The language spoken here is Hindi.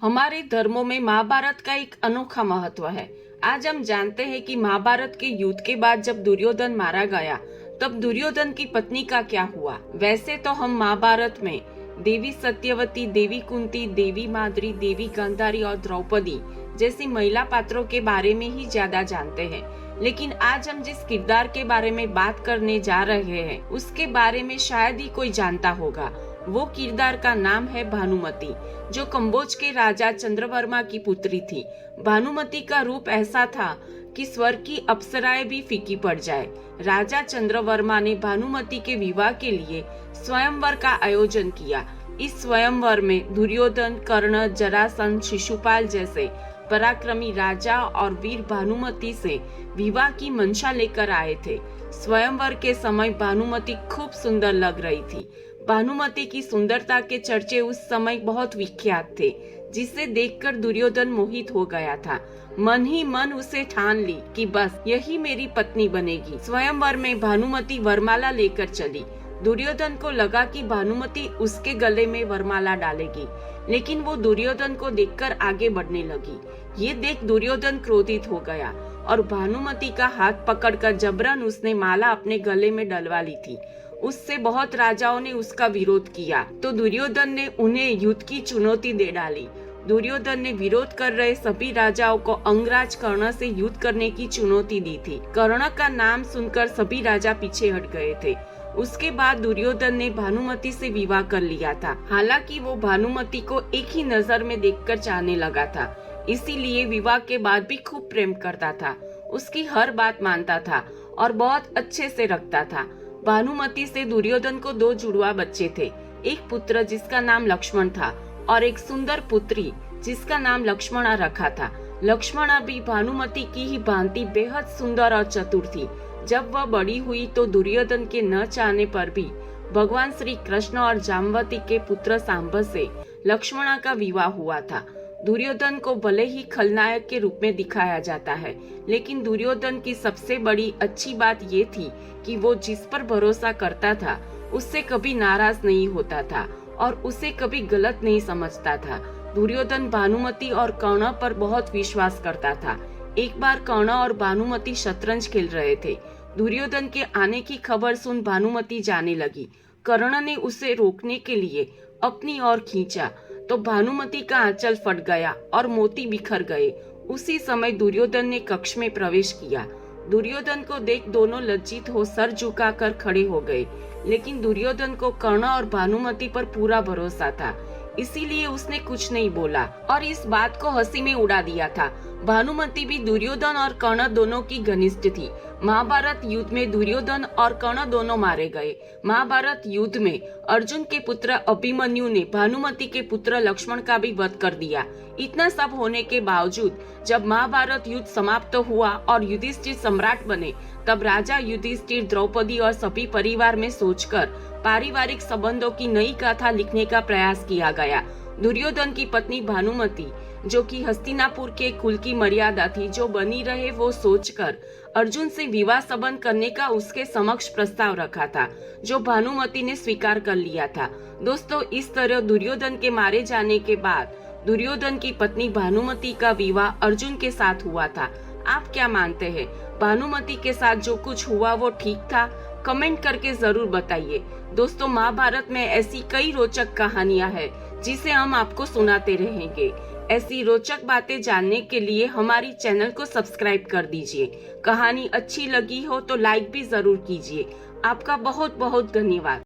हमारे धर्मों में महाभारत का एक अनोखा महत्व है। आज हम जानते हैं कि महाभारत के युद्ध के बाद जब दुर्योधन मारा गया तब दुर्योधन की पत्नी का क्या हुआ। वैसे तो हम महाभारत में देवी सत्यवती, देवी कुंती, देवी माद्री, देवी गांधारी और द्रौपदी जैसी महिला पात्रों के बारे में ही ज्यादा जानते हैं, लेकिन आज हम जिस किरदार के बारे में बात करने जा रहे हैं उसके बारे में शायद ही कोई जानता होगा। वो किरदार का नाम है भानुमति, जो कंबोज के राजा चंद्रवर्मा की पुत्री थी। भानुमति का रूप ऐसा था कि स्वर्ग की अप्सराएं भी फीकी पड़ जाए। राजा चंद्रवर्मा ने भानुमति के विवाह के लिए स्वयंवर का आयोजन किया। इस स्वयंवर में दुर्योधन, कर्ण, जरासंध, शिशुपाल जैसे पराक्रमी राजा और वीर भानुमति से विवाह की मंशा लेकर आए थे। स्वयंवर के समय भानुमति खूब सुंदर लग रही थी। भानुमति की सुंदरता के चर्चे उस समय बहुत विख्यात थे, जिसे देखकर दुर्योधन मोहित हो गया था। मन ही मन उसे ठान ली कि बस यही मेरी पत्नी बनेगी। स्वयंवर में भानुमति वरमाला लेकर चली। दुर्योधन को लगा कि भानुमति उसके गले में वरमाला डालेगी, लेकिन वो दुर्योधन को देखकर आगे बढ़ने लगी। ये देख दुर्योधन क्रोधित हो गया और भानुमति का हाथ पकड़कर जबरन उसने माला अपने गले में डलवा ली थी। उससे बहुत राजाओं ने उसका विरोध किया, तो दुर्योधन ने उन्हें युद्ध की चुनौती दे डाली। दुर्योधन ने विरोध कर रहे सभी राजाओं को अंगराज कर्ण से युद्ध करने की चुनौती दी थी। कर्ण का नाम सुनकर सभी राजा पीछे हट गए थे। उसके बाद दुर्योधन ने भानुमति से विवाह कर लिया था। हालांकि वो भानुमति को एक ही नजर में देखकर चाहने लगा था, इसीलिए विवाह के बाद भी खूब प्रेम करता था। उसकी हर बात मानता था और बहुत अच्छे से रखता था। भानुमति से दुर्योधन को 2 जुड़वा बच्चे थे, एक पुत्र जिसका नाम लक्ष्मण था और एक सुंदर पुत्री जिसका नाम लक्ष्मणा रखा था। लक्ष्मणा भी भानुमति की ही भांति बेहद सुंदर और चतुर थी। जब वह बड़ी हुई तो दुर्योधन के न चाहने पर भी भगवान श्री कृष्ण और जाम्बवती के पुत्र सांब से लक्ष्मणा का विवाह हुआ था। दुर्योधन को भले ही खलनायक के रूप में दिखाया जाता है, लेकिन दुर्योधन की सबसे बड़ी अच्छी बात ये थी कि वो जिस पर भरोसा करता था उससे कभी नाराज नहीं होता था और उसे कभी गलत नहीं समझता था। दुर्योधन भानुमति और कर्ण पर बहुत विश्वास करता था। एक बार कर्ण और भानुमति शतरंज खेल रहे थे। दुर्योधन के आने की खबर सुन भानुमति जाने लगी। कर्ण ने उसे रोकने के लिए अपनी ओर खींचा तो भानुमति का आंचल फट गया और मोती बिखर गए। उसी समय दुर्योधन ने कक्ष में प्रवेश किया। दुर्योधन को देख दोनों लज्जित हो सर झुकाकर खड़े हो गए, लेकिन दुर्योधन को कर्ण और भानुमति पर पूरा भरोसा था, इसीलिए उसने कुछ नहीं बोला और इस बात को हंसी में उड़ा दिया था। भानुमति भी दुर्योधन और कर्ण दोनों की घनिष्ठ थी। महाभारत युद्ध में दुर्योधन और कर्ण दोनों मारे गए। महाभारत युद्ध में अर्जुन के पुत्र अभिमन्यु ने भानुमति के पुत्र लक्ष्मण का भी वध कर दिया। इतना सब होने के बावजूद जब महाभारत युद्ध समाप्त हुआ और युधिष्ठिर सम्राट बने, तब राजा युधिष्ठिर, द्रौपदी और सभी परिवार में सोचकर पारिवारिक संबंधों की नई गाथा लिखने का प्रयास किया गया। दुर्योधन की पत्नी भानुमति, जो कि हस्तिनापुर के कुल की मर्यादा थी, जो बनी रहे वो सोचकर अर्जुन से विवाह संबंध करने का उसके समक्ष प्रस्ताव रखा था, जो भानुमति ने स्वीकार कर लिया था। दोस्तों, इस तरह दुर्योधन के मारे जाने के बाद दुर्योधन की पत्नी भानुमति का विवाह अर्जुन के साथ हुआ था। आप क्या मानते हैं? भानुमति के साथ जो कुछ हुआ वो ठीक था? कमेंट करके जरूर बताइए। दोस्तों, महाभारत में ऐसी कई रोचक कहानियां हैं जिसे हम आपको सुनाते रहेंगे। ऐसी रोचक बातें जानने के लिए हमारी चैनल को सब्सक्राइब कर दीजिए। कहानी अच्छी लगी हो तो लाइक भी जरूर कीजिए। आपका बहुत बहुत धन्यवाद।